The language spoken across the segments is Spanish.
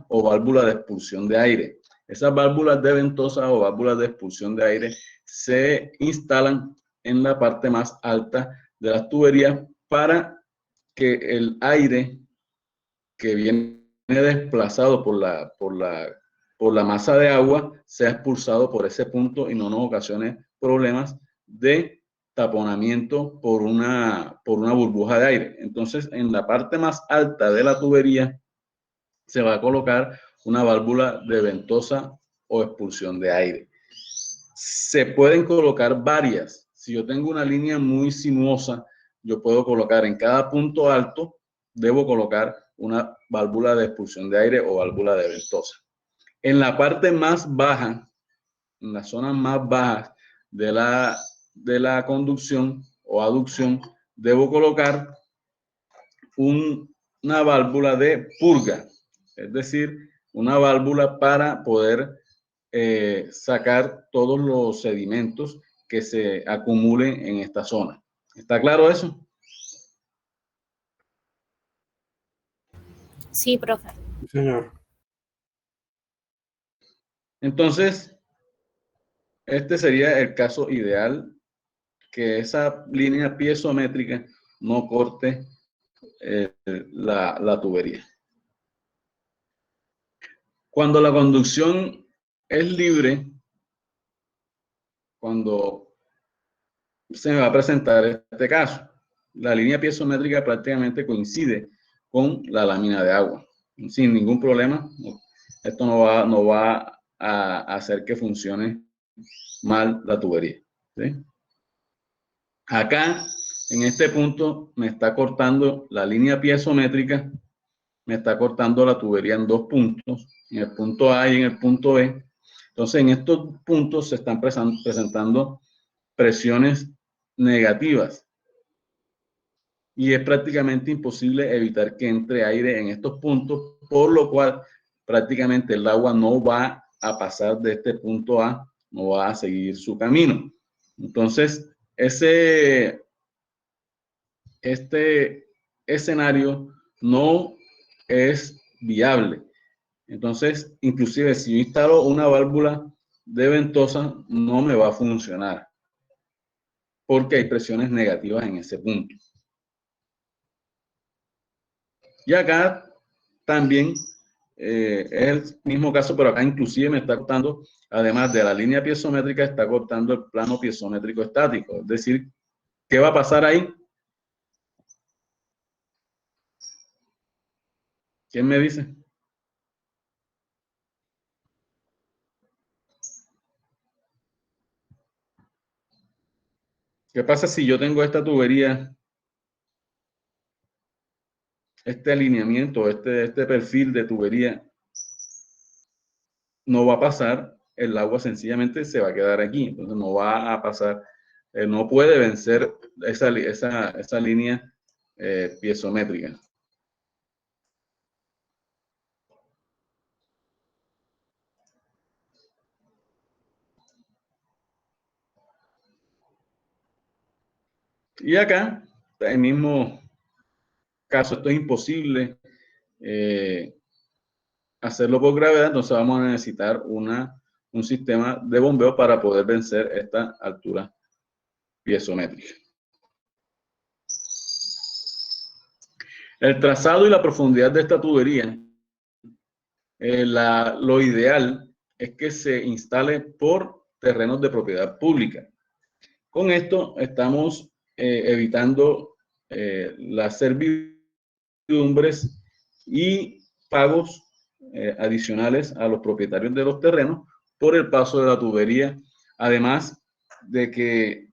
o válvula de expulsión de aire. Esas válvulas de ventosa o válvulas de expulsión de aire se instalan en la parte más alta de las tuberías para que el aire que viene desplazado por la masa de agua sea expulsado por ese punto y no nos ocasione problemas de taponamiento por una burbuja de aire. Entonces, en la parte más alta de la tubería se va a colocar una válvula de ventosa o expulsión de aire. Se pueden colocar varias. Si yo tengo una línea muy sinuosa, yo puedo colocar en cada punto alto, debo colocar una válvula de expulsión de aire o válvula de ventosa. En la parte más baja, en las zonas más bajas de la conducción o aducción, debo colocar una válvula de purga, es decir, una válvula para poder sacar todos los sedimentos que se acumulen en esta zona. ¿Está claro eso? Sí, profe. Sí, señor. Entonces, este sería el caso ideal, que esa línea piezométrica no corte la tubería. Cuando la conducción es libre, cuando se me va a presentar este caso, la línea piezométrica prácticamente coincide con la lámina de agua, sin ningún problema. Esto no va a hacer que funcione mal la tubería, ¿sí? Acá, en este punto, me está cortando la línea piezométrica, me está cortando la tubería en dos puntos, en el punto A y en el punto B. Entonces, en estos puntos se están presentando presiones negativas y es prácticamente imposible evitar que entre aire en estos puntos, por lo cual prácticamente el agua no va a pasar de este punto A, no va a seguir su camino. Entonces, este escenario no es viable. Entonces, inclusive si yo instalo una válvula de ventosa, no me va a funcionar porque hay presiones negativas en ese punto. Y acá también es el mismo caso, pero acá inclusive me está cortando, además de la línea piezométrica, está cortando el plano piezométrico estático. Es decir, ¿qué va a pasar ahí? ¿Quién me dice? ¿Qué pasa si yo tengo esta tubería, este alineamiento, este perfil de tubería? No va a pasar, el agua sencillamente se va a quedar aquí, entonces no va a pasar, no puede vencer esa línea piezométrica. Y acá, el mismo caso, esto es imposible hacerlo por gravedad, entonces vamos a necesitar un sistema de bombeo para poder vencer esta altura piezométrica. El trazado y la profundidad de esta tubería, lo ideal es que se instale por terrenos de propiedad pública. Con esto estamos evitando las servidumbres y pagos adicionales a los propietarios de los terrenos por el paso de la tubería, además de que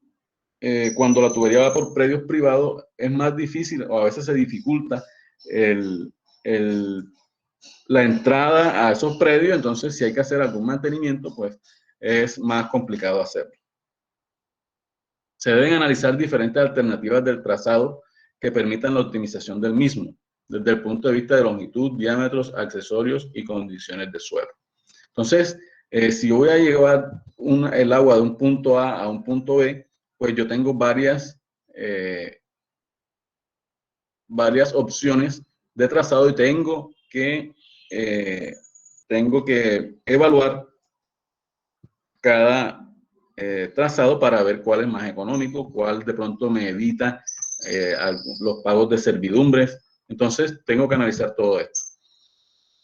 cuando la tubería va por predios privados es más difícil o a veces se dificulta la entrada a esos predios, entonces si hay que hacer algún mantenimiento, pues es más complicado hacerlo. Se deben analizar diferentes alternativas del trazado que permitan la optimización del mismo, desde el punto de vista de longitud, diámetros, accesorios y condiciones de suelo. Entonces, si yo voy a llevar el agua de un punto A a un punto B, pues yo tengo varias opciones de trazado y tengo que tengo que evaluar cada trazado para ver cuál es más económico, cuál de pronto me evita los pagos de servidumbres. Entonces, tengo que analizar todo esto.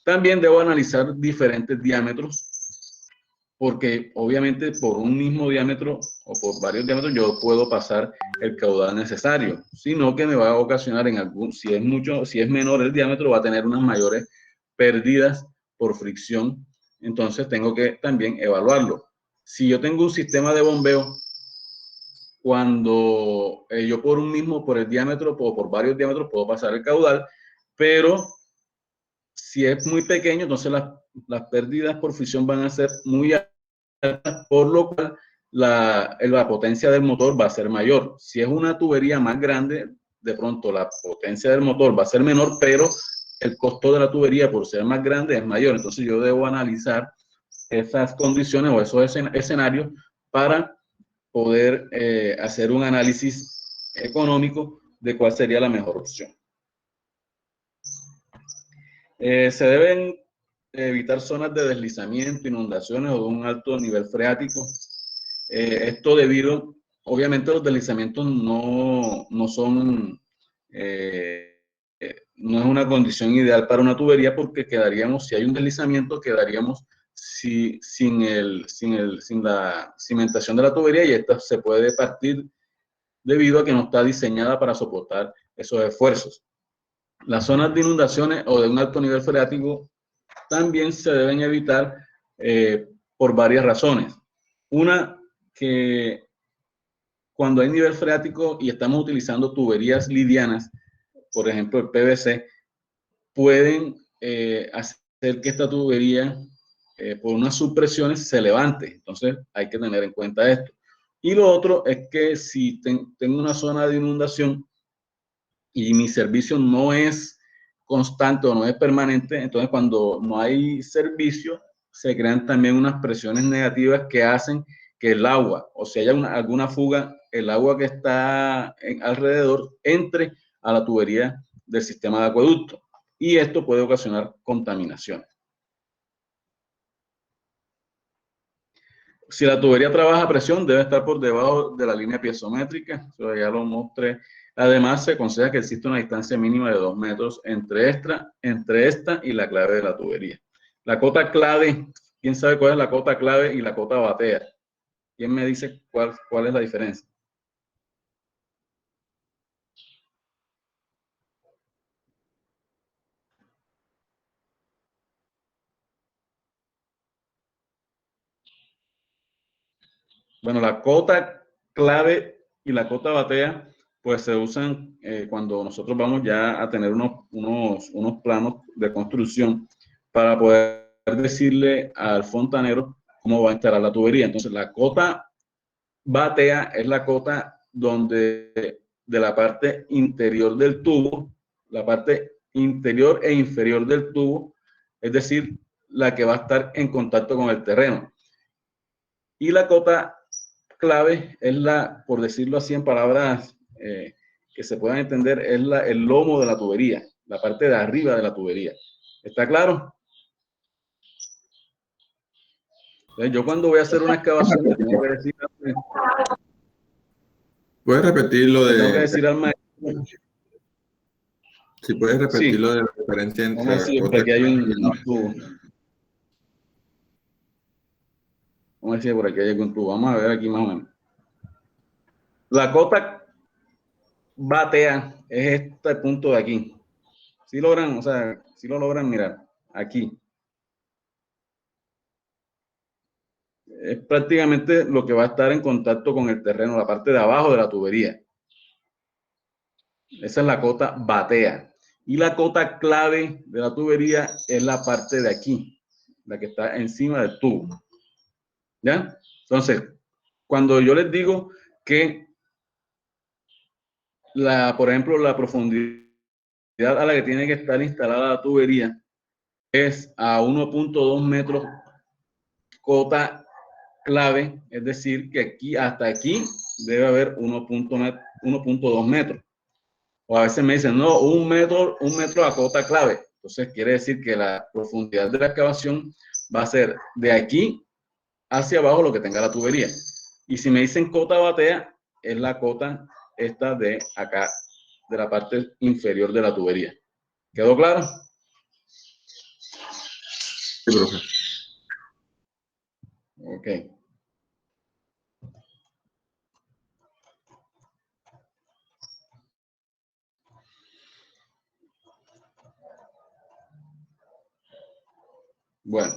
También debo analizar diferentes diámetros, porque obviamente por un mismo diámetro o por varios diámetros yo puedo pasar el caudal necesario, sino que me va a ocasionar si es menor el diámetro, va a tener unas mayores pérdidas por fricción. Entonces tengo que también evaluarlo. Si yo tengo un sistema de bombeo, cuando yo por el diámetro o por varios diámetros puedo pasar el caudal, pero si es muy pequeño, entonces las pérdidas por fricción van a ser muy altas, por lo cual la potencia del motor va a ser mayor. Si es una tubería más grande, de pronto la potencia del motor va a ser menor, pero el costo de la tubería por ser más grande es mayor. Entonces yo debo analizar esas condiciones o esos escenarios para poder hacer un análisis económico de cuál sería la mejor opción. Se deben evitar zonas de deslizamiento, inundaciones o de un alto nivel freático. Esto debido, obviamente los deslizamientos no son, no es una condición ideal para una tubería, porque quedaríamos, si hay un deslizamiento, quedaríamos sin la cimentación de la tubería, y esta se puede partir debido a que no está diseñada para soportar esos esfuerzos. Las zonas de inundaciones o de un alto nivel freático también se deben evitar por varias razones. Una, que cuando hay nivel freático y estamos utilizando tuberías livianas, por ejemplo el PVC, pueden hacer que esta tubería por unas subpresiones se levante. Entonces hay que tener en cuenta esto. Y lo otro es que si tengo una zona de inundación y mi servicio no es constante o no es permanente, entonces cuando no hay servicio se crean también unas presiones negativas que hacen que el agua, o si hay alguna fuga, el agua que está alrededor entre a la tubería del sistema de acueducto, y esto puede ocasionar contaminación. Si la tubería trabaja a presión, debe estar por debajo de la línea piezométrica. Eso ya lo mostré. Además, se aconseja que exista una distancia mínima de 2 metros entre esta y la clave de la tubería. La cota clave, ¿quién sabe cuál es la cota clave y la cota batea? ¿Quién me dice cuál es la diferencia? Bueno, la cota clave y la cota batea, pues se usan cuando nosotros vamos ya a tener unos planos de construcción para poder decirle al fontanero cómo va a instalar la tubería. Entonces, la cota batea es la cota donde de la parte interior del tubo, la parte interior e inferior del tubo, es decir, la que va a estar en contacto con el terreno. Y la cota clave es por decirlo así en palabras que se puedan entender, es el lomo de la tubería, la parte de arriba de la tubería. ¿Está claro? Entonces, yo cuando voy a hacer una excavación, le tengo que decir, ¿Puedes repetir lo le tengo que de... decir al maestro. Si puedes repetir Sí, lo de la diferencia vamos a entre decir, por cota aquí hay clave un tubo. Vamos a decir, por aquí hay un tubo. Vamos a ver aquí más o menos. La cota batea es este punto de aquí. Si logran, o sea, si lo logran mirar, aquí. Es prácticamente lo que va a estar en contacto con el terreno, la parte de abajo de la tubería. Esa es la cota batea. Y la cota clave de la tubería es la parte de aquí, la que está encima del tubo. ¿Ya? Entonces, cuando yo les digo que por ejemplo, la profundidad a la que tiene que estar instalada la tubería es a 1.2 metros cota clave, es decir, que aquí hasta aquí debe haber 1.2 metros. O a veces me dicen, no, un metro a cota clave. Entonces quiere decir que la profundidad de la excavación va a ser de aquí hacia abajo lo que tenga la tubería. Y si me dicen cota batea, es la cota esta de acá, de la parte inferior de la tubería. ¿Quedó claro? Sí, profe. Ok. Bueno,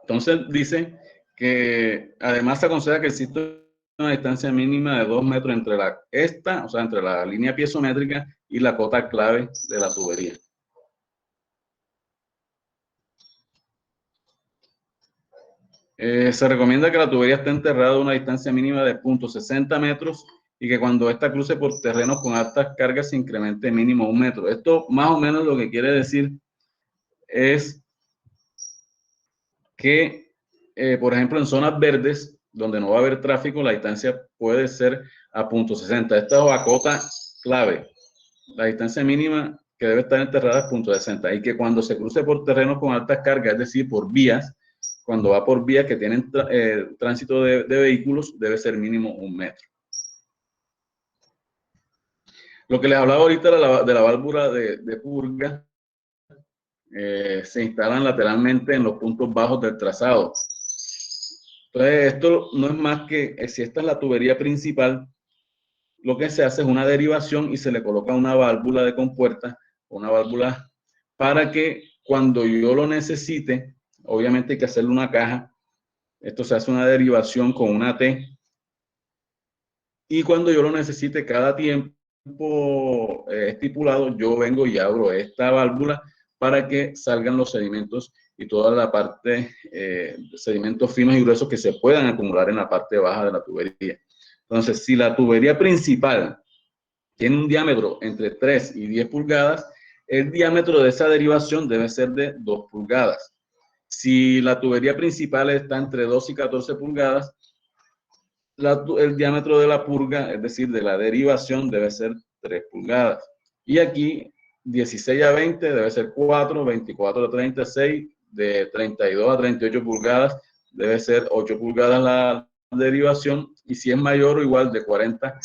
entonces dice que además se aconseja que existe una distancia mínima de 2 metros entre entre la línea piezométrica y la cota clave de la tubería. Se recomienda que la tubería esté enterrada a una distancia mínima de 0.60 metros y que cuando ésta cruce por terrenos con altas cargas se incremente mínimo 1 metro. Esto más o menos lo que quiere decir es que, por ejemplo, en zonas verdes, donde no va a haber tráfico, la distancia puede ser a 0.60. Esta es la cota clave. La distancia mínima que debe estar enterrada es 0.60 y que cuando se cruce por terrenos con altas cargas, es decir, por vías, cuando va por vías que tienen tránsito de vehículos, debe ser mínimo 1 metro. Lo que les hablaba ahorita de la válvula de purga, se instalan lateralmente en los puntos bajos del trazado. Entonces, esto no es más que, si esta es la tubería principal, lo que se hace es una derivación y se le coloca una válvula de compuerta, una válvula para que cuando yo lo necesite, obviamente hay que hacerle una caja. Esto se hace una derivación con una T. Y cuando yo lo necesite cada tiempo estipulado, yo vengo y abro esta válvula para que salgan los sedimentos y toda la parte de sedimentos finos y gruesos que se puedan acumular en la parte baja de la tubería. Entonces, si la tubería principal tiene un diámetro entre 3 y 10 pulgadas, el diámetro de esa derivación debe ser de 2 pulgadas. Si la tubería principal está entre 2 y 14 pulgadas, el diámetro de la purga, es decir, de la derivación, debe ser 3 pulgadas. Y aquí, 16 a 20 debe ser 4, 24 a 36, de 32 a 38 pulgadas debe ser 8 pulgadas la derivación, y si es mayor o igual de 40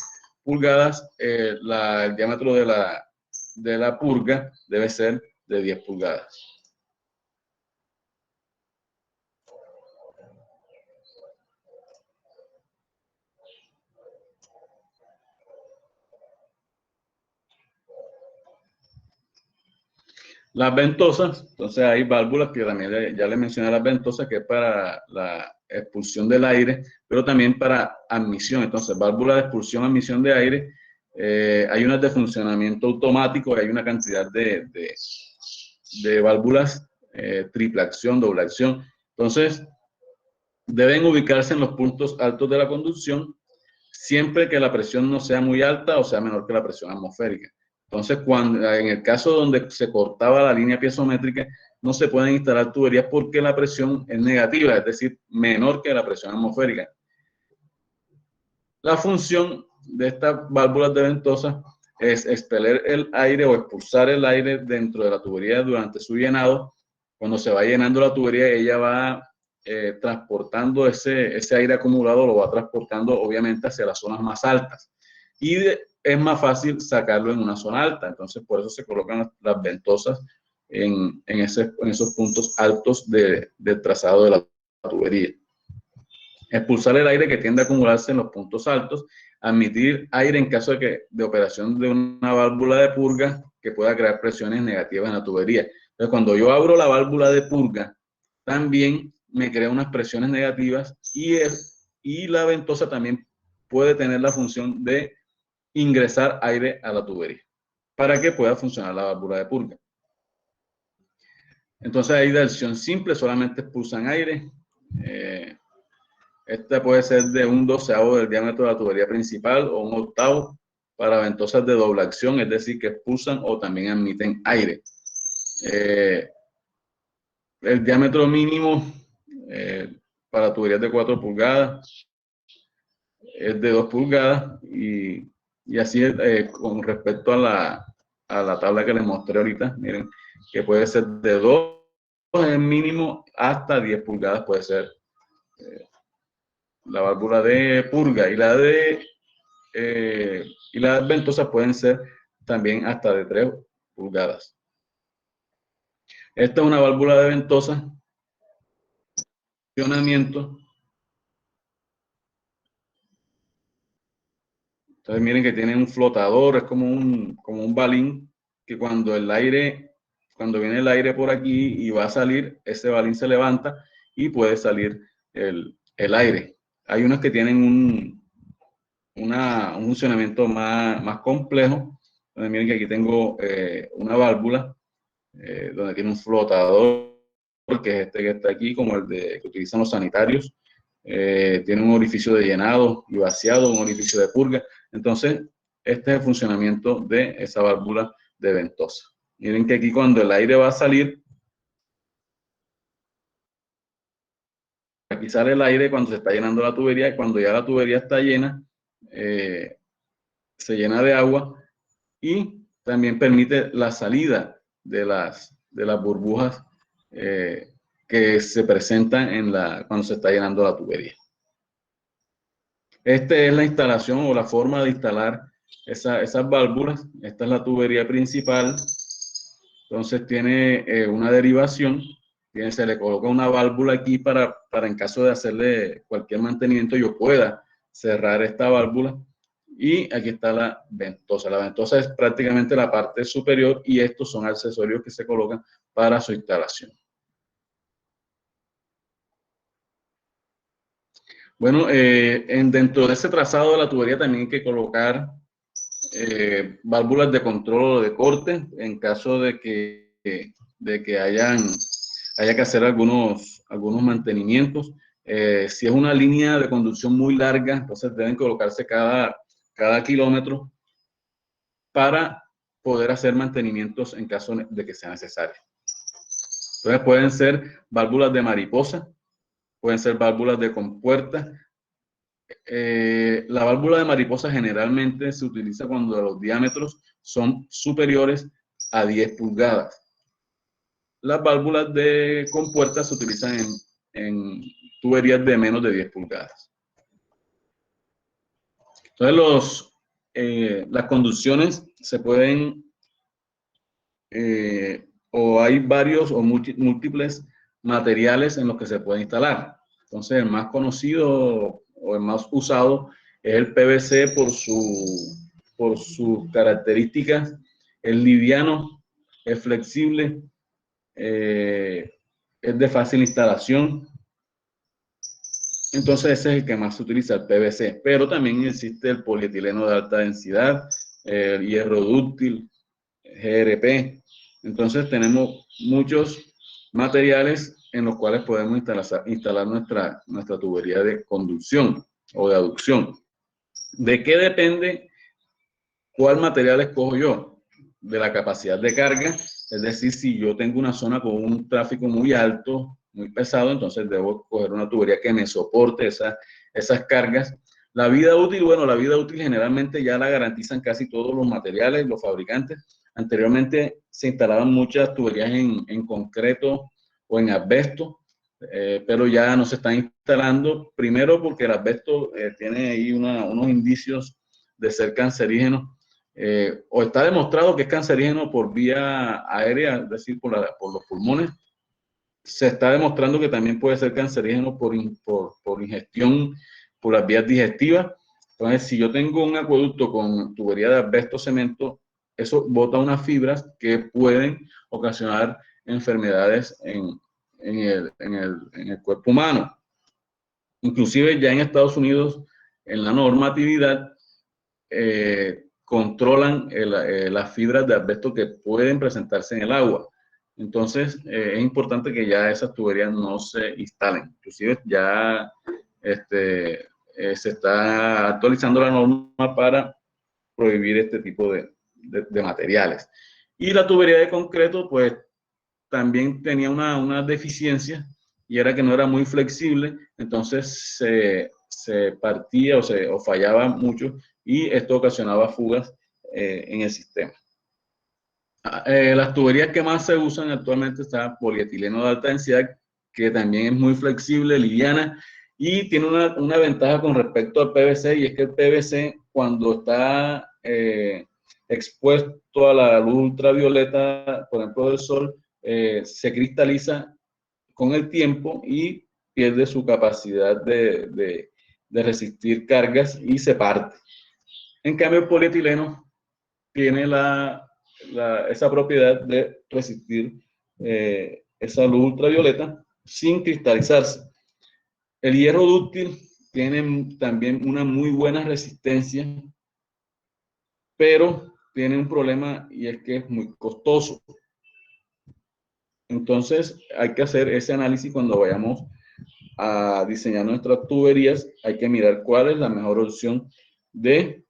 pulgadas, el diámetro de la purga debe ser de 10 pulgadas. Las ventosas, entonces hay válvulas que también ya les mencioné, las ventosas, que es para la expulsión del aire, pero también para admisión. Entonces, válvulas de expulsión, admisión de aire, hay unas de funcionamiento automático, hay una cantidad de válvulas, triple acción, doble acción. Entonces, deben ubicarse en los puntos altos de la conducción, siempre que la presión no sea muy alta o sea menor que la presión atmosférica. Entonces, en el caso donde se cortaba la línea piezométrica, no se pueden instalar tuberías porque la presión es negativa, es decir, menor que la presión atmosférica. La función de estas válvulas de ventosa es expeler el aire o expulsar el aire dentro de la tubería durante su llenado. Cuando se va llenando la tubería, ella va transportando ese aire acumulado, lo va transportando obviamente hacia las zonas más altas. Y es más fácil sacarlo en una zona alta. Entonces, por eso se colocan las ventosas en esos puntos altos del trazado de la tubería. Expulsar el aire que tiende a acumularse en los puntos altos, admitir aire en caso de operación de una válvula de purga que pueda crear presiones negativas en la tubería. Entonces, cuando yo abro la válvula de purga, también me crea unas presiones negativas, y la ventosa también puede tener la función de ingresar aire a la tubería para que pueda funcionar la válvula de purga. Entonces, hay de acción simple, solamente expulsan aire. Esta puede ser de 1/12 del diámetro de la tubería principal o 1/8 para ventosas de doble acción, es decir, que expulsan o también admiten aire. El diámetro mínimo para tuberías de 4 pulgadas es de 2 pulgadas, y así con respecto a la tabla que les mostré ahorita. Miren, que puede ser de 2 en mínimo hasta 10 pulgadas puede ser la válvula de purga, y las ventosas pueden ser también hasta de 3 pulgadas. Esta es una válvula de ventosa. Funcionamiento. Entonces miren que tiene un flotador, es como un balín que cuando viene el aire por aquí y va a salir, ese balín se levanta y puede salir el aire. Hay unos que tienen un funcionamiento más complejo. Entonces miren que aquí tengo una válvula donde tiene un flotador, que es este que está aquí, como el que utilizan los sanitarios. Tiene un orificio de llenado y vaciado, un orificio de purga. Entonces, este es el funcionamiento de esa válvula de ventosa. Miren que aquí cuando el aire va a salir, aquí sale el aire cuando se está llenando la tubería, y cuando ya la tubería está llena, se llena de agua, y también permite la salida de las burbujas que se presentan cuando se está llenando la tubería. Esta es la instalación o la forma de instalar esas válvulas. Esta es la tubería principal. Entonces tiene una derivación. Se le coloca una válvula aquí para en caso de hacerle cualquier mantenimiento yo pueda cerrar esta válvula. Y aquí está la ventosa. La ventosa es prácticamente la parte superior, y estos son accesorios que se colocan para su instalación. Bueno, dentro de ese trazado de la tubería también hay que colocar válvulas de control o de corte en caso de que haya que hacer algunos mantenimientos. Si es una línea de conducción muy larga, entonces deben colocarse cada kilómetro para poder hacer mantenimientos en caso de que sea necesario. Entonces pueden ser válvulas de mariposa, pueden ser válvulas de compuerta. La válvula de mariposa generalmente se utiliza cuando los diámetros son superiores a 10 pulgadas. Las válvulas de compuerta se utilizan en tuberías de menos de 10 pulgadas. Entonces las conducciones se pueden, o hay varios o múltiples materiales en los que se puede instalar. Entonces el más conocido o el más usado es el PVC por sus características. Es liviano, es flexible, es de fácil instalación. Entonces ese es el que más se utiliza, el PVC. Pero también existe el polietileno de alta densidad, el hierro dúctil, GRP. Entonces tenemos muchos materiales en los cuales podemos instalar nuestra tubería de conducción o de aducción. ¿De qué depende cuál material escojo yo? De la capacidad de carga, es decir, si yo tengo una zona con un tráfico muy alto, muy pesado, entonces debo coger una tubería que me soporte esas cargas. La vida útil, bueno, la vida útil generalmente ya la garantizan casi todos los materiales, los fabricantes. Anteriormente se instalaban muchas tuberías en concreto o en asbesto, pero ya no se están instalando, primero porque el asbesto tiene ahí unos indicios de ser cancerígeno, o está demostrado que es cancerígeno por vía aérea, es decir, por los pulmones. Se está demostrando que también puede ser cancerígeno por ingestión por las vías digestivas. Entonces, si yo tengo un acueducto con tubería de asbesto cemento, eso bota unas fibras que pueden ocasionar enfermedades en el cuerpo humano. Inclusive ya en Estados Unidos, en la normatividad, controlan las fibras de asbesto que pueden presentarse en el agua. Entonces, es importante que ya esas tuberías no se instalen. Inclusive ya se está actualizando la norma para prohibir este tipo de materiales. Y la tubería de concreto, pues, también tenía una deficiencia, y era que no era muy flexible, entonces se partía o fallaba mucho, y esto ocasionaba fugas en el sistema. Las tuberías que más se usan actualmente está polietileno de alta densidad, que también es muy flexible, liviana, y tiene una ventaja con respecto al PVC, y es que el PVC, cuando está expuesto a la luz ultravioleta, por ejemplo del sol, se cristaliza con el tiempo y pierde su capacidad de resistir cargas y se parte. En cambio, el polietileno tiene esa propiedad de resistir esa luz ultravioleta sin cristalizarse. El hierro dúctil tiene también una muy buena resistencia, pero tiene un problema, y es que es muy costoso. Entonces hay que hacer ese análisis cuando vayamos a diseñar nuestras tuberías. Hay que mirar cuál es la mejor opción de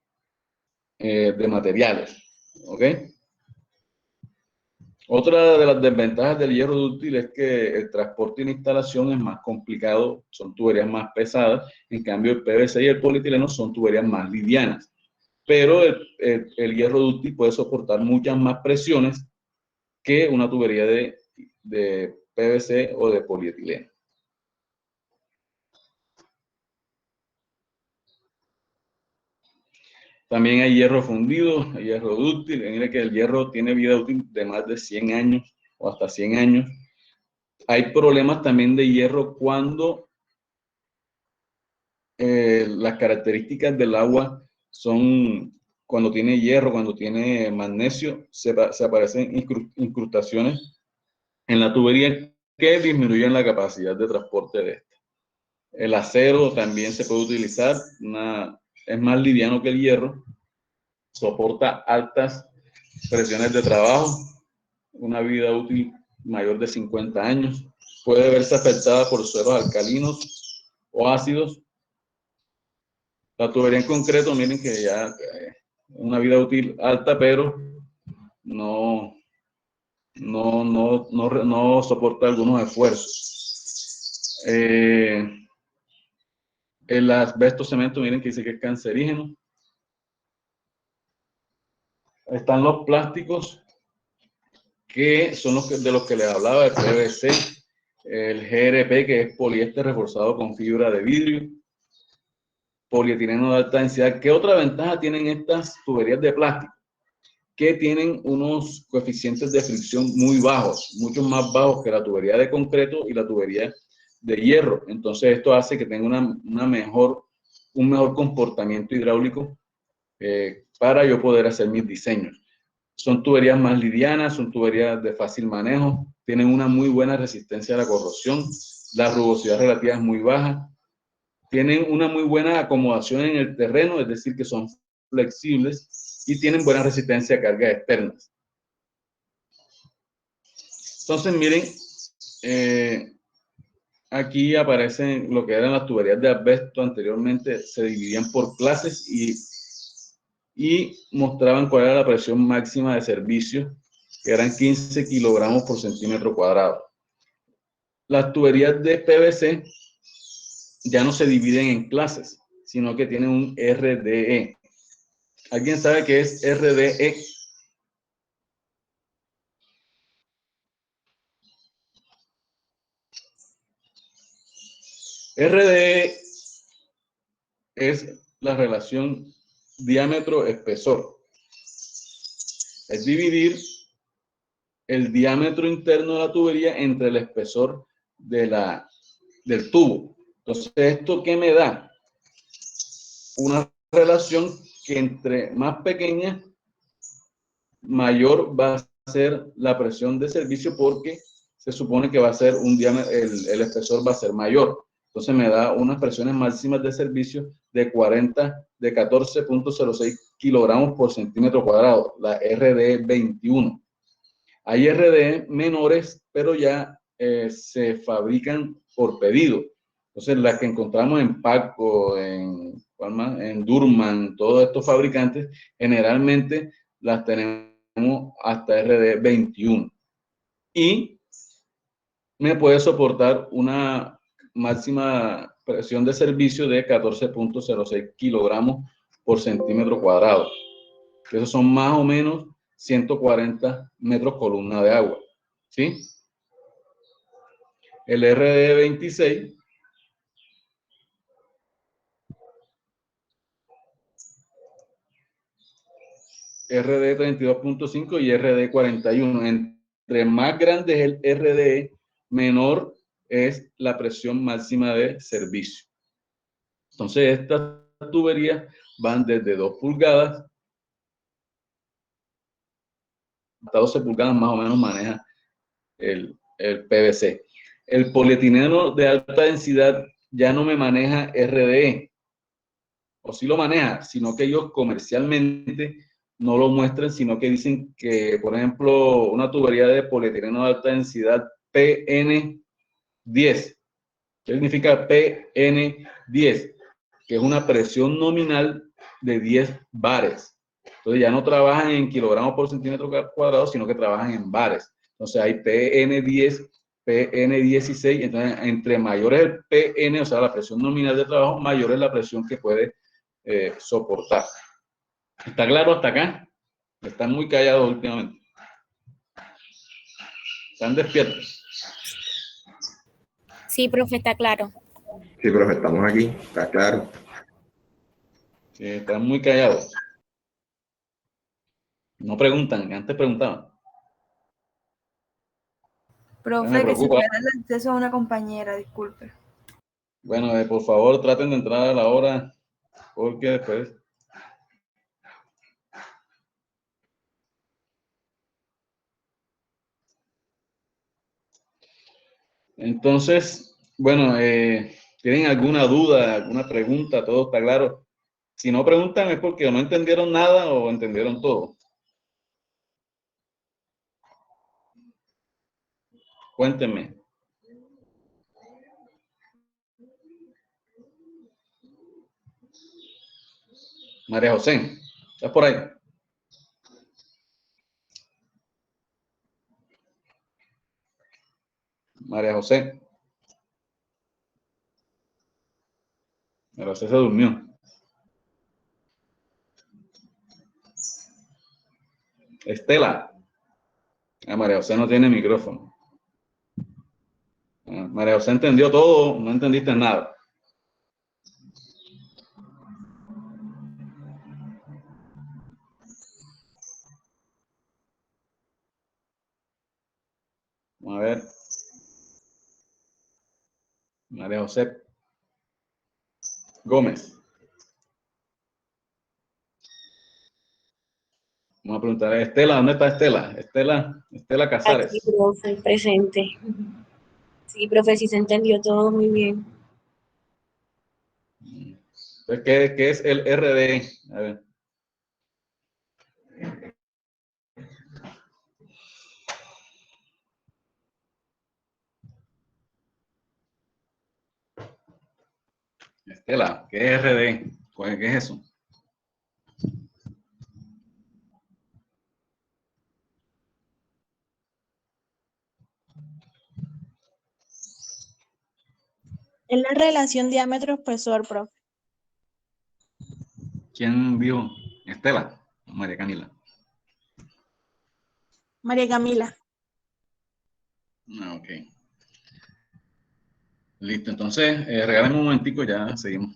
materiales. ¿Ok? Otra de las desventajas del hierro dúctil es que el transporte y la instalación es más complicado, son tuberías más pesadas. En cambio, el PVC y el polietileno son tuberías más livianas. Pero el hierro dúctil puede soportar muchas más presiones que una tubería de PVC o de polietileno. También hay hierro fundido, hay hierro dúctil. Mire que el hierro tiene vida útil de más de 100 años o hasta 100 años. Hay problemas también de hierro cuando las características del agua son, cuando tiene hierro, cuando tiene magnesio, se aparecen incrustaciones en la tubería que disminuyen la capacidad de transporte de esta. El acero también se puede utilizar, es más liviano que el hierro, soporta altas presiones de trabajo, una vida útil mayor de 50 años, puede verse afectada por suelos alcalinos o ácidos. La tubería en concreto, miren que ya una vida útil alta, pero no soporta algunos esfuerzos. El asbesto cemento, miren que dice que es cancerígeno. Están los plásticos, que son de los que les hablaba, el PVC, el GRP, que es poliéster reforzado con fibra de vidrio, polietileno de alta densidad. ¿Qué otra ventaja tienen estas tuberías de plástico? Que tienen unos coeficientes de fricción muy bajos, mucho más bajos que la tubería de concreto y la tubería de hierro. Entonces esto hace que tenga un mejor comportamiento hidráulico para yo poder hacer mis diseños. Son tuberías más livianas, son tuberías de fácil manejo, tienen una muy buena resistencia a la corrosión, la rugosidad relativa es muy baja, tienen una muy buena acomodación en el terreno, es decir, que son flexibles y tienen buena resistencia a cargas externas. Entonces, miren, aquí aparecen lo que eran las tuberías de asbesto. Anteriormente se dividían por clases y mostraban cuál era la presión máxima de servicio, que eran 15 kilogramos por centímetro cuadrado. Las tuberías de PVC ya no se dividen en clases, sino que tienen un RDE. ¿Alguien sabe qué es RDE? RDE es la relación diámetro-espesor. Es dividir el diámetro interno de la tubería entre el espesor del tubo. Entonces, ¿esto qué me da? Una relación que entre más pequeña, mayor va a ser la presión de servicio, porque se supone que va a ser un diámetro, el espesor va a ser mayor. Entonces me da unas presiones máximas de servicio de 14.06 kilogramos por centímetro cuadrado, la RDE 21. Hay RDE menores, pero ya se fabrican por pedido. Entonces, las que encontramos en Paco, en Durman, todos estos fabricantes, generalmente las tenemos hasta RDE 21. Y me puede soportar una máxima presión de servicio de 14.06 kilogramos por centímetro cuadrado. Esos son más o menos 140 metros columna de agua, ¿sí? El RD 26 RD 32.5 y RD 41. Entre más grande es el RD, menor es la presión máxima de servicio. Entonces, estas tuberías van desde 2 pulgadas hasta 12 pulgadas, más o menos maneja el PVC. El polietileno de alta densidad ya no me maneja RDE, o sí lo maneja, sino que ellos comercialmente no lo muestran, sino que dicen que, por ejemplo, una tubería de polietileno de alta densidad PN10. ¿Qué significa PN10? Que es una presión nominal de 10 bares. Entonces ya no trabajan en kilogramos por centímetro cuadrado, sino que trabajan en bares. Entonces hay PN10, PN16, entonces entre mayor es el PN, o sea, la presión nominal de trabajo, mayor es la presión que puede soportar. ¿Está claro hasta acá? Están muy callados últimamente. Están despiertos. Sí, profe, está claro. Sí, profe, estamos aquí, está claro. Sí, están muy callados. No preguntan, antes preguntaban. Profe, que si puede darle acceso a una compañera, disculpe. Bueno, por favor, traten de entrar a la hora, porque después... Entonces, bueno, ¿tienen alguna duda, alguna pregunta? ¿Todo está claro? Si no preguntan es porque no entendieron nada o entendieron todo. Cuéntenme. María José, ¿estás por ahí? María José. María José se durmió. Estela. María José no tiene micrófono. María José entendió todo, no entendiste nada. Vamos a ver. María José Gómez. Vamos a preguntar a Estela, ¿dónde está Estela? Estela Casares. Aquí, profe, presente. Sí, profe, sí se entendió todo muy bien. Entonces, ¿qué es el RD? A ver. Estela, ¿qué es RD? ¿Qué es eso? Es la relación diámetro-espesor, profe. ¿Quién dijo? Estela o María Camila. María Camila. Ok. Listo, entonces, regálame un momentico, ya seguimos.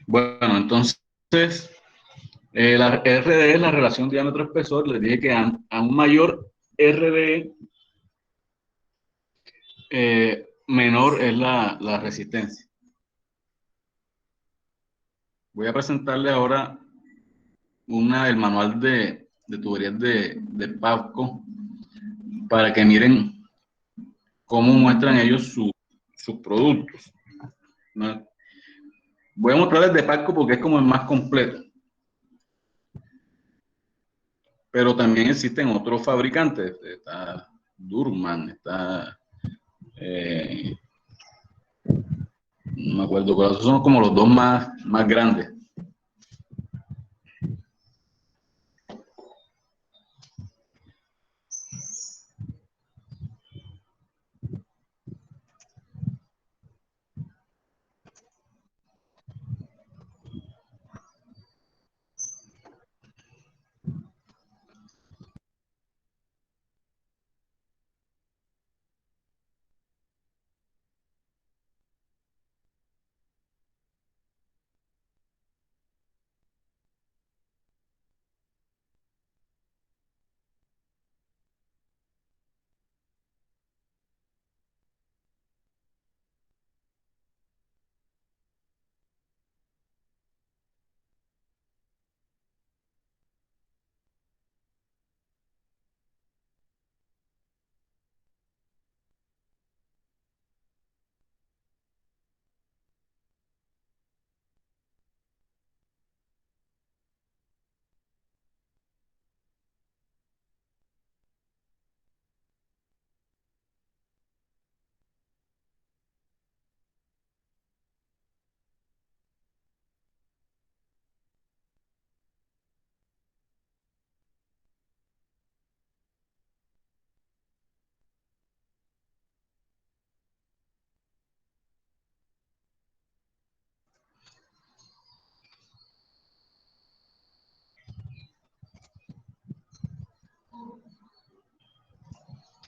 Bueno, entonces, la RD es la relación diámetro-espesor. Les dije que a un mayor RD, menor es la resistencia. Voy a presentarle ahora el manual de tuberías de PAVCO para que miren cómo muestran ellos sus productos, ¿no? Voy a mostrarles de PAVCO porque es como el más completo. Pero también existen otros fabricantes. Está Durman, está... no me acuerdo, pero esos son como los dos más grandes.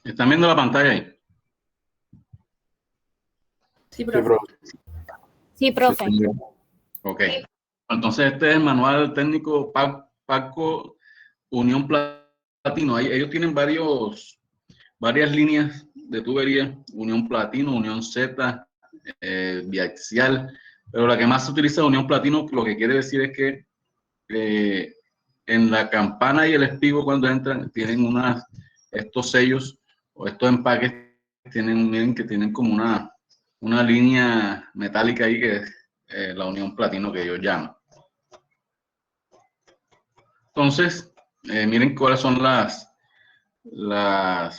¿Están viendo la pantalla ahí? Sí, profe. Sí, profe. Ok. Entonces este es el manual técnico PAVCO Unión Platino. Ellos tienen varias líneas de tubería, Unión Platino, Unión Z, biaxial, pero la que más se utiliza es Unión Platino. Lo que quiere decir es que en la campana y el espigo cuando entran tienen estos sellos o estos empaques miren que tienen como una línea metálica ahí que es la Unión Platino que ellos llaman. Entonces, miren cuáles son las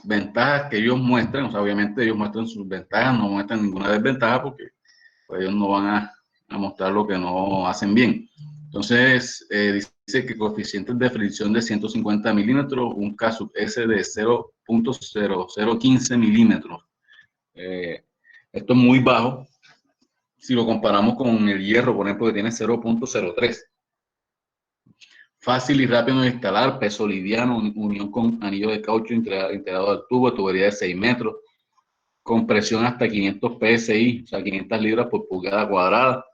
ventajas que ellos muestran. O sea, obviamente ellos muestran sus ventajas, no muestran ninguna desventaja porque pues, ellos no van a mostrar lo que no hacen bien. Entonces, dice que coeficientes de fricción de 150 milímetros, un K sub S de 0.0015 milímetros. Esto es muy bajo si lo comparamos con el hierro, por ejemplo, que tiene 0.03. Fácil y rápido de instalar, peso liviano, unión con anillo de caucho integrado al tubo, tubería de 6 metros, compresión hasta 500 psi, o sea, 500 libras por pulgada cuadrada,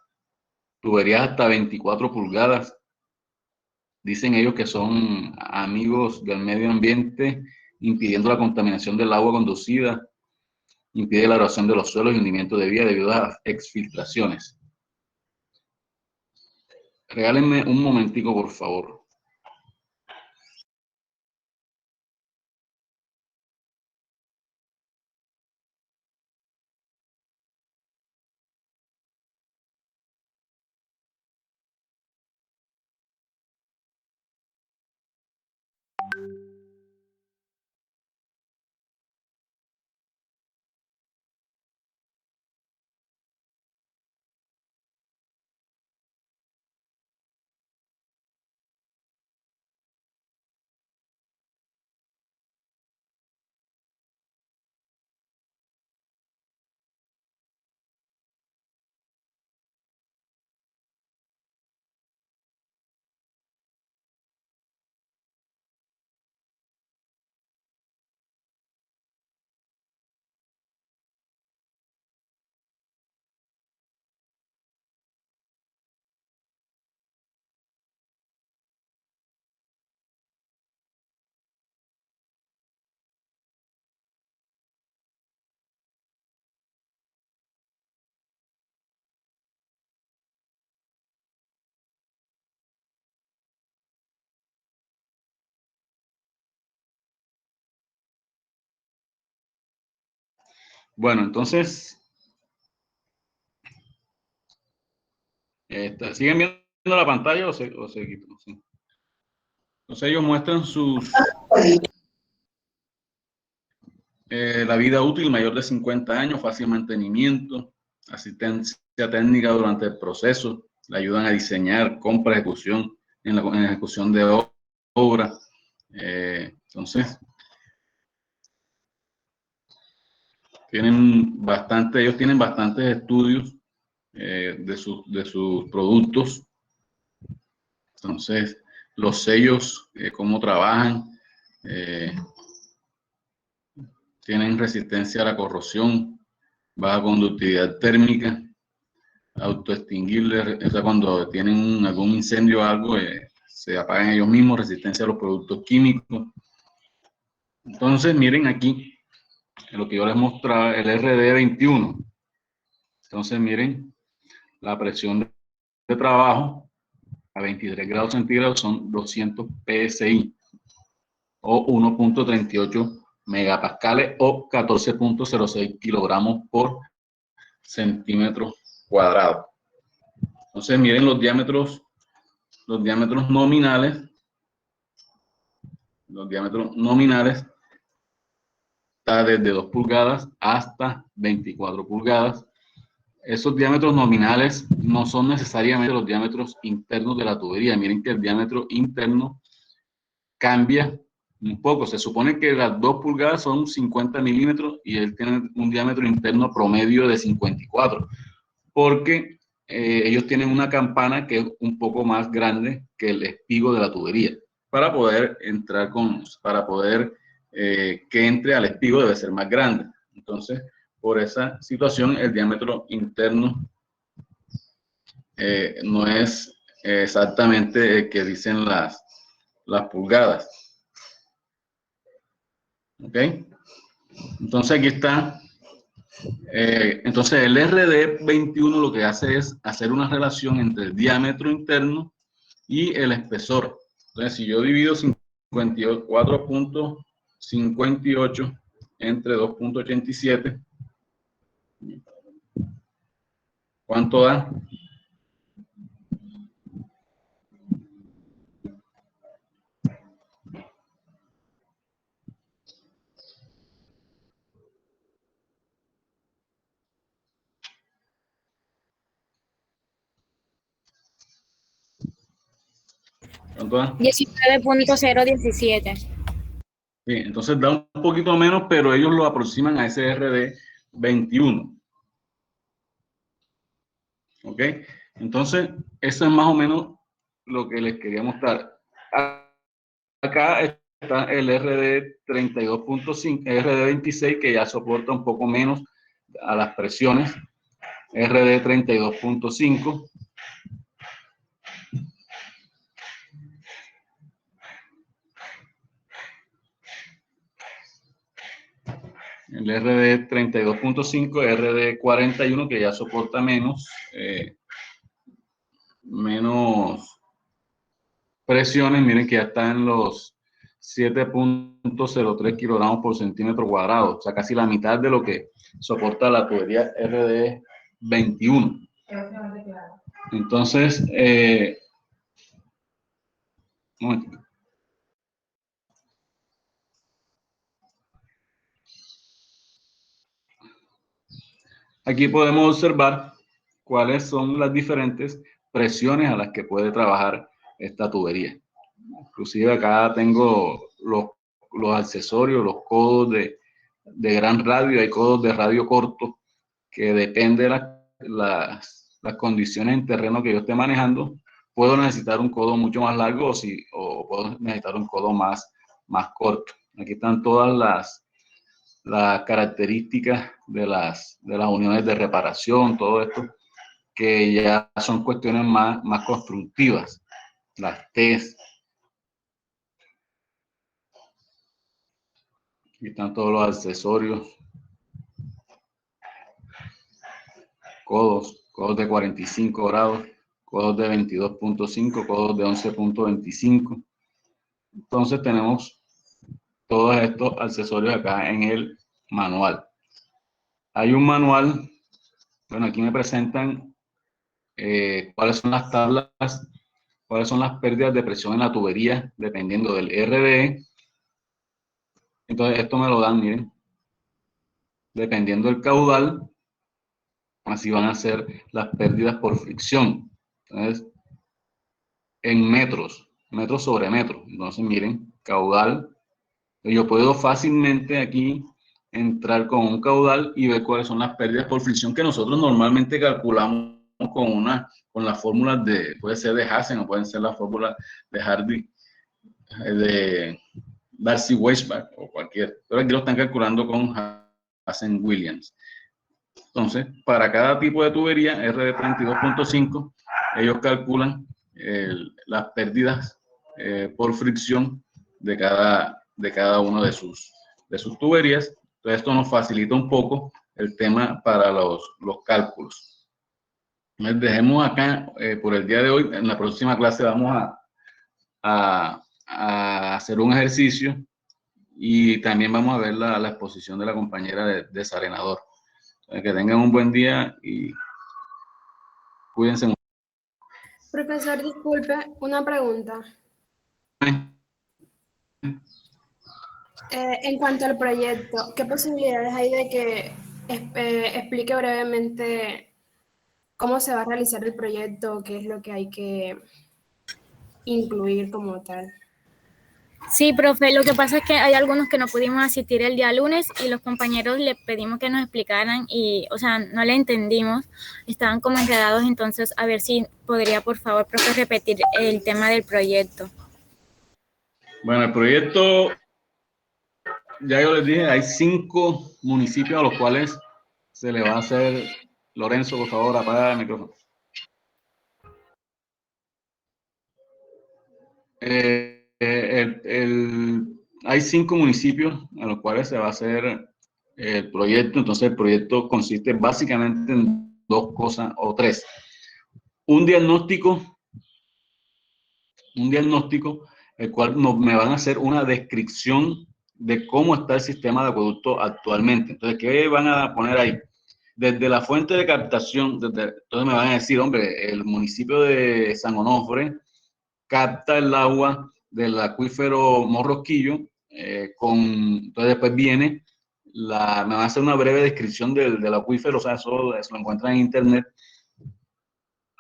tuberías hasta 24 pulgadas. Dicen ellos que son amigos del medio ambiente, impidiendo la contaminación del agua conducida, impide la erosión de los suelos y hundimiento de vía debido a exfiltraciones. Regálenme un momentico, por favor. Bueno, entonces, ¿siguen viendo la pantalla o se quitó? Sí. Entonces ellos muestran la vida útil mayor de 50 años, fácil mantenimiento, asistencia técnica durante el proceso, le ayudan a diseñar, compra, ejecución, en la ejecución de obra. Entonces, ellos tienen bastantes estudios de sus productos. Entonces, los sellos, cómo trabajan, tienen resistencia a la corrosión, baja conductividad térmica, autoextinguible, o sea, cuando tienen algún incendio o algo, se apagan ellos mismos, resistencia a los productos químicos. Entonces, miren aquí, lo que yo les mostraba, el RD21. Entonces, miren, la presión de trabajo a 23 grados centígrados son 200 PSI o 1.38 megapascales o 14.06 kilogramos por centímetro cuadrado. Entonces, miren los diámetros nominales. Los diámetros nominales está desde 2 pulgadas hasta 24 pulgadas. Esos diámetros nominales no son necesariamente los diámetros internos de la tubería. Miren que el diámetro interno cambia un poco. Se supone que las 2 pulgadas son 50 milímetros y él tiene un diámetro interno promedio de 54, porque ellos tienen una campana que es un poco más grande que el espigo de la tubería. Para poder entrar para poder que entre al espigo debe ser más grande. Entonces, por esa situación, el diámetro interno no es exactamente el que dicen las pulgadas. ¿Ok? Entonces, aquí está. Entonces, el RD21 lo que hace es hacer una relación entre el diámetro interno y el espesor. Entonces, si yo divido 54.58 entre 2.87, ¿cuánto da? ¿Cuánto da? 19.017. Sí, entonces da un poquito menos, pero ellos lo aproximan a ese RD21. ¿Ok? Entonces, eso es más o menos lo que les quería mostrar. Acá está el RD32.5, RD26, que ya soporta un poco menos a las presiones. RD32.5. El RD32.5, RD41, que ya soporta menos presiones. Miren que ya está en los 7.03 kilogramos por centímetro cuadrado, o sea, casi la mitad de lo que soporta la tubería RD21. Entonces, un momentito. Aquí podemos observar cuáles son las diferentes presiones a las que puede trabajar esta tubería. Inclusive acá tengo los accesorios, los codos de gran radio, hay codos de radio corto, que depende de las condiciones en terreno que yo esté manejando. Puedo necesitar un codo mucho más largo o puedo necesitar un codo más corto. Aquí están todas las características de las uniones de reparación, todo esto, que ya son cuestiones más constructivas. Las T's. Aquí están todos los accesorios. Codos de 45 grados, codos de 22.5, codos de 11.25. Entonces tenemos todos estos accesorios acá en el manual. Hay un manual, bueno, aquí me presentan cuáles son las tablas, cuáles son las pérdidas de presión en la tubería, dependiendo del RDE. Entonces, esto me lo dan, miren, dependiendo del caudal, así van a ser las pérdidas por fricción. Entonces, en metros sobre metros. Entonces, miren, caudal. Yo puedo fácilmente aquí entrar con un caudal y ver cuáles son las pérdidas por fricción que nosotros normalmente calculamos con las fórmulas puede ser de Hazen o pueden ser las fórmulas de Hardy, de Darcy-Weisbach o cualquier. Pero aquí lo están calculando con Hazen-Williams. Entonces, para cada tipo de tubería, RD32.5, ellos calculan las pérdidas por fricción de cada uno de sus tuberías. Entonces, esto nos facilita un poco el tema para los cálculos. Entonces, dejemos acá por el día de hoy. En la próxima clase vamos a hacer un ejercicio y también vamos a ver la exposición de la compañera de desarenador. Que tengan un buen día y cuídense mucho. Profesor, disculpe, una pregunta. En cuanto al proyecto, ¿qué posibilidades hay de que explique brevemente cómo se va a realizar el proyecto, qué es lo que hay que incluir como tal? Sí, profe, lo que pasa es que hay algunos que no pudimos asistir el día lunes y los compañeros le pedimos que nos explicaran y, o sea, no le entendimos, estaban como enredados, entonces a ver si podría, por favor, profe, repetir el tema del proyecto. Bueno, el proyecto, ya yo les dije, hay 5 municipios a los cuales se le va a hacer. Lorenzo, por favor, apaga el micrófono. Hay 5 municipios a los cuales se va a hacer el proyecto. Entonces, el proyecto consiste básicamente en 2 cosas o 3. Un diagnóstico, el cual me van a hacer una descripción de cómo está el sistema de acueducto actualmente. Entonces, ¿qué van a poner ahí? Desde la fuente de captación, entonces me van a decir, hombre, el municipio de San Onofre capta el agua del acuífero Morrosquillo, entonces después viene, me van a hacer una breve descripción del acuífero, o sea, eso lo encuentran en internet.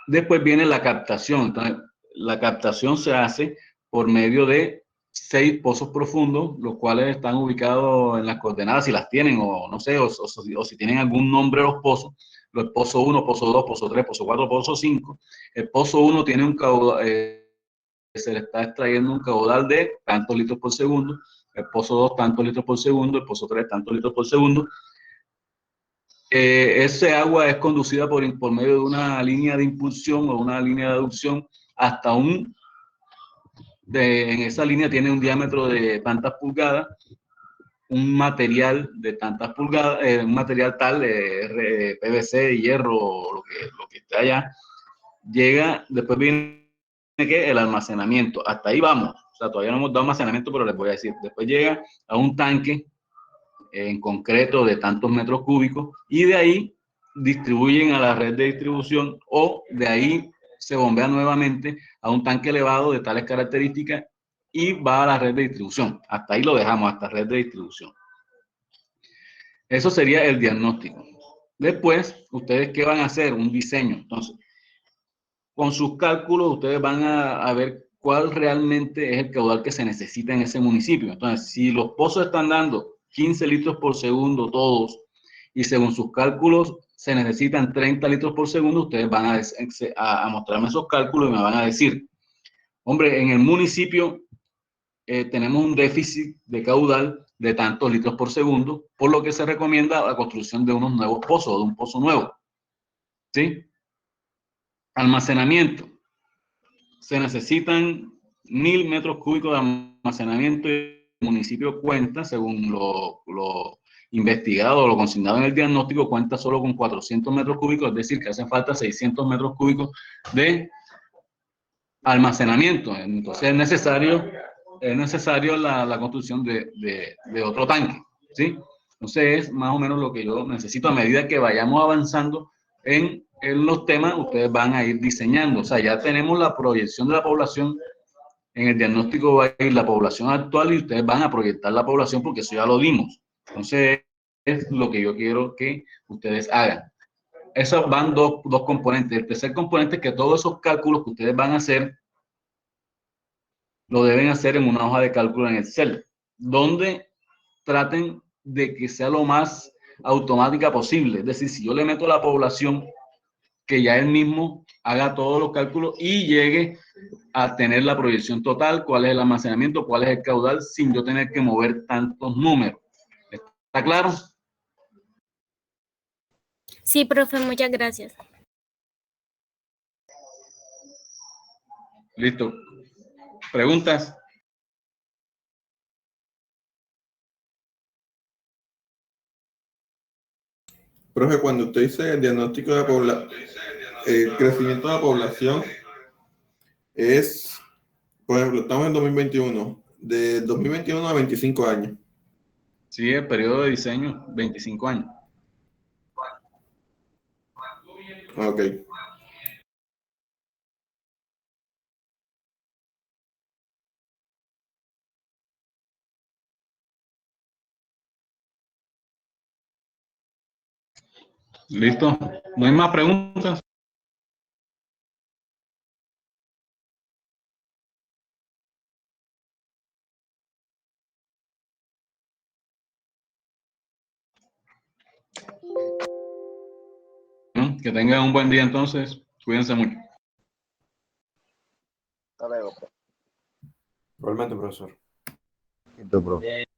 Después viene la captación, entonces la captación se hace por medio de 6 pozos profundos, los cuales están ubicados en las coordenadas, si las tienen, o no sé, o si tienen algún nombre los pozos. El pozo 1, pozo 2, pozo 3, pozo 4, pozo 5. El pozo 1 tiene un caudal, se le está extrayendo un caudal de tantos litros por segundo. El pozo 2, tantos litros por segundo. El pozo 3, tantos litros por segundo. Ese agua es conducida por medio de una línea de impulsión o una línea de aducción hasta en esa línea tiene un diámetro de tantas pulgadas, un material de tantas pulgadas, un material tal de PVC, hierro, lo que esté allá, llega, después viene el almacenamiento, hasta ahí vamos, o sea, todavía no hemos dado almacenamiento, pero les voy a decir, después llega a un tanque en concreto de tantos metros cúbicos y de ahí distribuyen a la red de distribución o de ahí se bombea nuevamente a un tanque elevado de tales características y va a la red de distribución. Hasta ahí lo dejamos, hasta red de distribución. Eso sería el diagnóstico. Después, ¿ustedes qué van a hacer? Un diseño. Entonces, con sus cálculos, ustedes van a ver cuál realmente es el caudal que se necesita en ese municipio. Entonces, si los pozos están dando 15 litros por segundo todos, y según sus cálculos se necesitan 30 litros por segundo, ustedes van a mostrarme esos cálculos y me van a decir, hombre, en el municipio tenemos un déficit de caudal de tantos litros por segundo, por lo que se recomienda la construcción de unos nuevos pozos, de un pozo nuevo. ¿Sí? Almacenamiento. Se necesitan 1000 metros cúbicos de almacenamiento y el municipio cuenta, según lo investigado o lo consignado en el diagnóstico, cuenta solo con 400 metros cúbicos, es decir, que hacen falta 600 metros cúbicos de almacenamiento. Entonces es necesario la construcción de otro tanque, ¿sí? Entonces es más o menos lo que yo necesito. A medida que vayamos avanzando en los temas, ustedes van a ir diseñando. O sea, ya tenemos la proyección de la población. En el diagnóstico va a ir la población actual y ustedes van a proyectar la población porque eso ya lo dimos. Entonces es lo que yo quiero que ustedes hagan. Esos van dos componentes. El tercer componente es que todos esos cálculos que ustedes van a hacer, lo deben hacer en una hoja de cálculo en Excel, donde traten de que sea lo más automática posible. Es decir, si yo le meto a la población, que ya él mismo haga todos los cálculos y llegue a tener la proyección total, cuál es el almacenamiento, cuál es el caudal, sin yo tener que mover tantos números. ¿Está claro? Sí, profe, muchas gracias. Listo. ¿Preguntas? Profe, cuando usted dice el diagnóstico de el crecimiento de la población es, por ejemplo, estamos en 2021, de 2021 a 25 años. Sí, el periodo de diseño, 25 años. Ok. ¿Listo? ¿No hay más preguntas? Que tengan un buen día entonces. Cuídense mucho. Hasta luego, profe. Igualmente, profesor. Listo, profe.